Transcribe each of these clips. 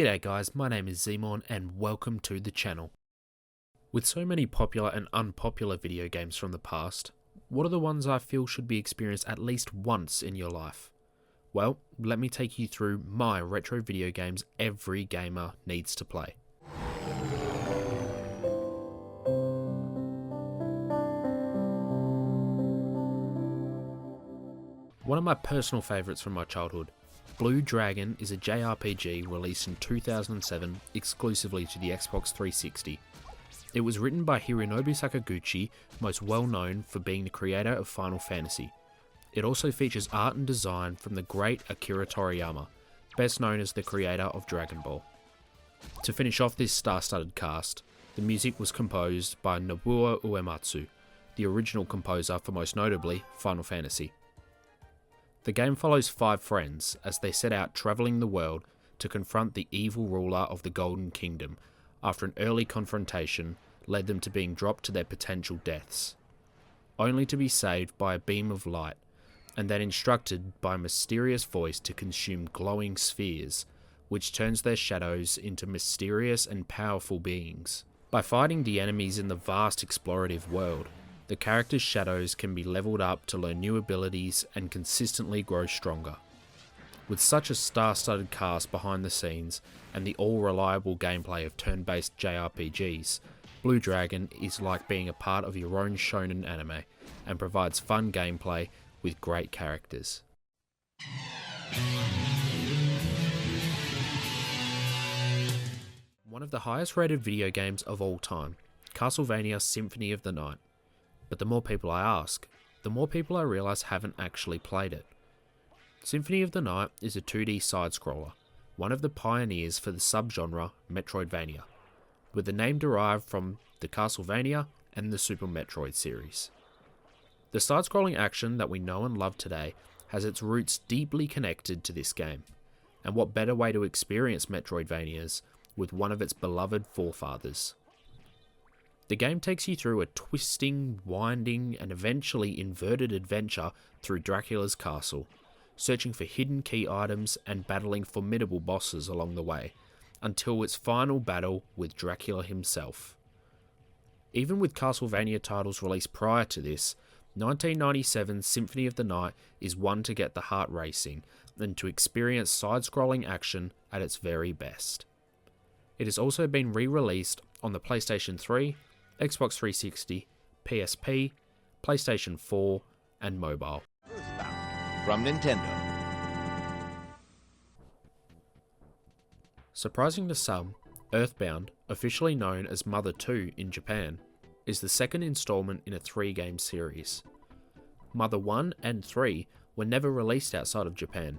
G'day guys, my name is Zmon and welcome to the channel. With so many popular and unpopular video games from the past, what are the ones I feel should be experienced at least once in your life? Well, let me take you through my retro video games every gamer needs to play. One of my personal favourites from my childhood, Blue Dragon, is a JRPG released in 2007 exclusively to the Xbox 360. It was written by Hironobu Sakaguchi, most well known for being the creator of Final Fantasy. It also features art and design from the great Akira Toriyama, best known as the creator of Dragon Ball. To finish off this star-studded cast, the music was composed by Nobuo Uematsu, the original composer for most notably Final Fantasy. The game follows 5 friends as they set out travelling the world to confront the evil ruler of the Golden Kingdom after an early confrontation led them to being dropped to their potential deaths, only to be saved by a beam of light and then instructed by a mysterious voice to consume glowing spheres, which turns their shadows into mysterious and powerful beings. By fighting the enemies in the vast explorative world, the character's shadows can be leveled up to learn new abilities and consistently grow stronger. With such a star-studded cast behind the scenes and the all-reliable gameplay of turn-based JRPGs, Blue Dragon is like being a part of your own shonen anime and provides fun gameplay with great characters. One of the highest rated video games of all time, Castlevania Symphony of the Night. But the more people I ask, the more people I realise haven't actually played it. Symphony of the Night is a 2D side-scroller, one of the pioneers for the subgenre Metroidvania, with the name derived from the Castlevania and the Super Metroid series. The side-scrolling action that we know and love today has its roots deeply connected to this game, and what better way to experience Metroidvanias with one of its beloved forefathers. The game takes you through a twisting, winding, and eventually inverted adventure through Dracula's castle, searching for hidden key items and battling formidable bosses along the way, until its final battle with Dracula himself. Even with Castlevania titles released prior to this, 1997's Symphony of the Night is one to get the heart racing and to experience side-scrolling action at its very best. It has also been re-released on the PlayStation 3, Xbox 360, PSP, PlayStation 4, and mobile. From Nintendo. Surprising to some, Earthbound, officially known as Mother 2 in Japan, is the second installment in a 3-game series. Mother 1 and 3 were never released outside of Japan.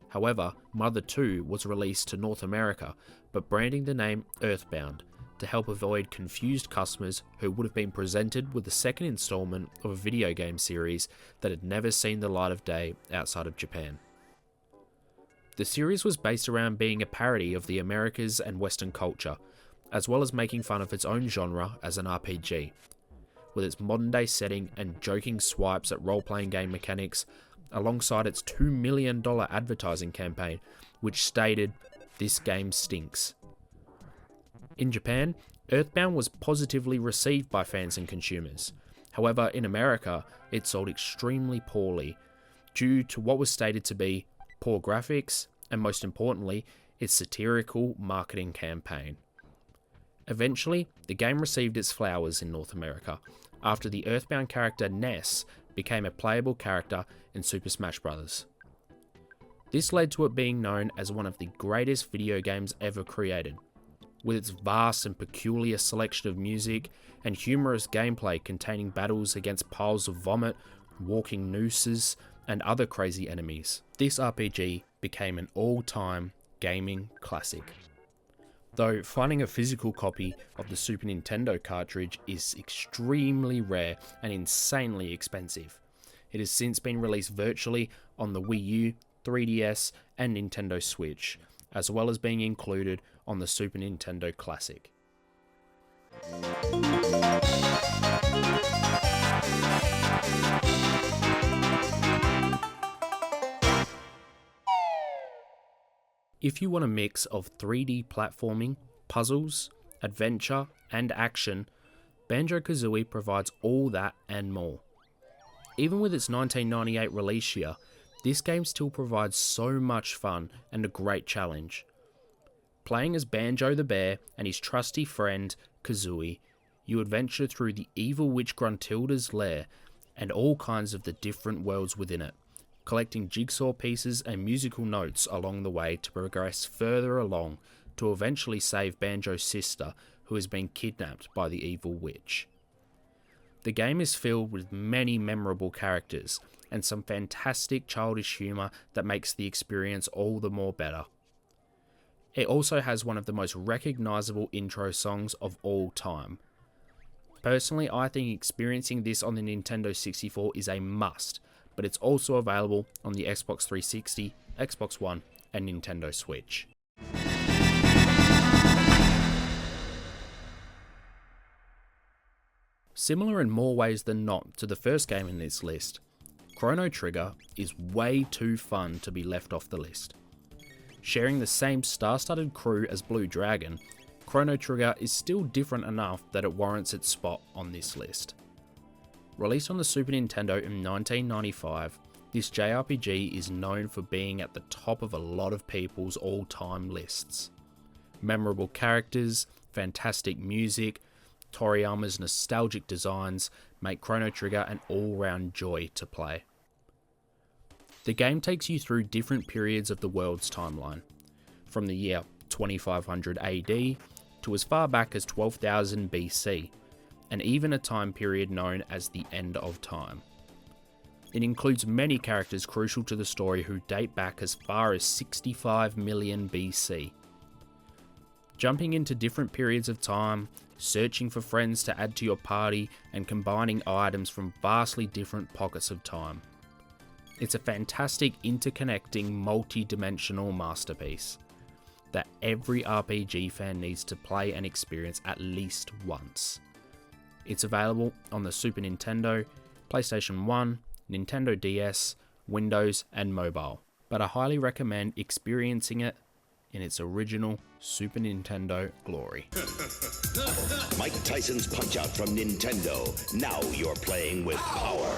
However, Mother 2 was released to North America, but branding the name Earthbound to help avoid confused customers who would have been presented with the second installment of a video game series that had never seen the light of day outside of Japan. The series was based around being a parody of the Americas and Western culture, as well as making fun of its own genre as an RPG, with its modern day setting and joking swipes at role-playing game mechanics, alongside its $2 million advertising campaign, which stated, "This game stinks." In Japan, Earthbound was positively received by fans and consumers. However, in America, it sold extremely poorly due to what was stated to be poor graphics and, most importantly, its satirical marketing campaign. Eventually, the game received its flowers in North America after the Earthbound character Ness became a playable character in Super Smash Bros. This led to it being known as one of the greatest video games ever created, with its vast and peculiar selection of music and humorous gameplay containing battles against piles of vomit, walking nooses, and other crazy enemies. This RPG became an all-time gaming classic. Though finding a physical copy of the Super Nintendo cartridge is extremely rare and insanely expensive. It has since been released virtually on the Wii U, 3DS, and Nintendo Switch, as well as being included on the Super Nintendo Classic. If you want a mix of 3D platforming, puzzles, adventure, and action, Banjo-Kazooie provides all that and more. Even with its 1998 release year, this game still provides so much fun and a great challenge. Playing as Banjo the Bear and his trusty friend, Kazooie, you adventure through the evil witch Gruntilda's lair and all kinds of the different worlds within it, collecting jigsaw pieces and musical notes along the way to progress further along to eventually save Banjo's sister, who has been kidnapped by the evil witch. The game is filled with many memorable characters and some fantastic childish humour that makes the experience all the more better. It also has one of the most recognisable intro songs of all time. Personally, I think experiencing this on the Nintendo 64 is a must, but it's also available on the Xbox 360, Xbox One, and Nintendo Switch. Similar in more ways than not to the first game in this list, Chrono Trigger is way too fun to be left off the list. Sharing the same star-studded crew as Blue Dragon, Chrono Trigger is still different enough that it warrants its spot on this list. Released on the Super Nintendo in 1995, this JRPG is known for being at the top of a lot of people's all-time lists. Memorable characters, fantastic music, Toriyama's nostalgic designs make Chrono Trigger an all-round joy to play. The game takes you through different periods of the world's timeline, from the year 2500 AD to as far back as 12,000 BC, and even a time period known as the End of Time. It includes many characters crucial to the story who date back as far as 65 million BC. Jumping into different periods of time, searching for friends to add to your party, and combining items from vastly different pockets of time. It's a fantastic interconnecting multi-dimensional masterpiece that every RPG fan needs to play and experience at least once. It's available on the Super Nintendo, PlayStation 1, Nintendo DS, Windows, and mobile, but I highly recommend experiencing it in its original Super Nintendo glory. Mike Tyson's Punch-Out from Nintendo. Now you're playing with power.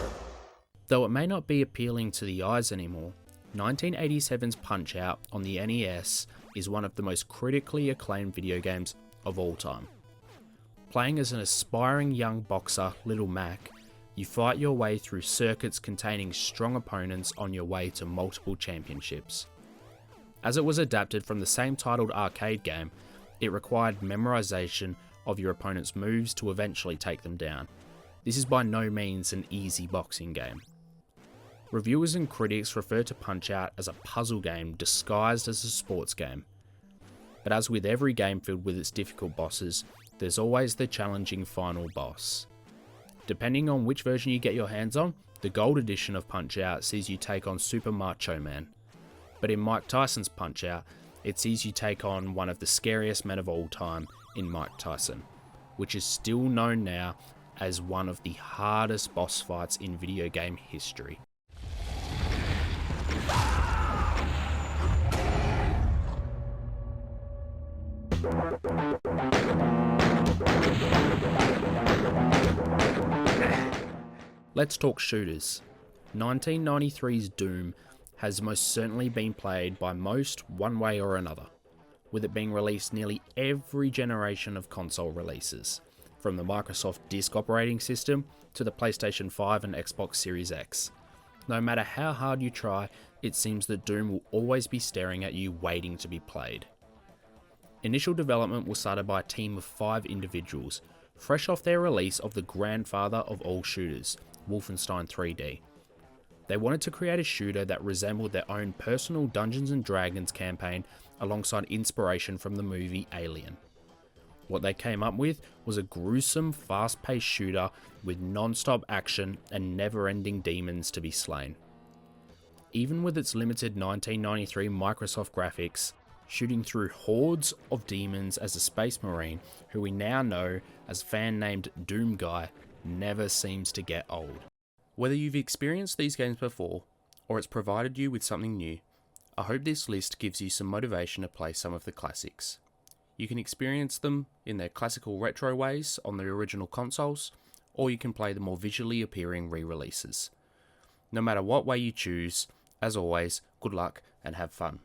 Though it may not be appealing to the eyes anymore, 1987's Punch-Out on the NES is one of the most critically acclaimed video games of all time. Playing as an aspiring young boxer, Little Mac, you fight your way through circuits containing strong opponents on your way to multiple championships. As it was adapted from the same titled arcade game, it required memorization of your opponent's moves to eventually take them down. This is by no means an easy boxing game. Reviewers and critics refer to Punch-Out as a puzzle game disguised as a sports game. But as with every game filled with its difficult bosses, there's always the challenging final boss. Depending on which version you get your hands on, the gold edition of Punch-Out sees you take on Super Macho Man. But in Mike Tyson's Punch-Out, it sees you take on one of the scariest men of all time in Mike Tyson, which is still known now as one of the hardest boss fights in video game history. Let's talk shooters. 1993's Doom has most certainly been played by most one way or another, with it being released nearly every generation of console releases, from the Microsoft Disk operating system to the PlayStation 5 and Xbox Series X. No matter how hard you try, it seems that Doom will always be staring at you waiting to be played. Initial development was started by a team of 5 individuals, fresh off their release of the grandfather of all shooters, Wolfenstein 3D. They wanted to create a shooter that resembled their own personal Dungeons & Dragons campaign alongside inspiration from the movie Alien. What they came up with was a gruesome, fast-paced shooter with non-stop action and never-ending demons to be slain. Even with its limited 1993 Microsoft graphics, shooting through hordes of demons as a space marine, who we now know as a fan named Doom Guy, never seems to get old. Whether you've experienced these games before, or it's provided you with something new, I hope this list gives you some motivation to play some of the classics. You can experience them in their classical retro ways on the original consoles, or you can play the more visually appealing re-releases. No matter what way you choose, as always, good luck and have fun.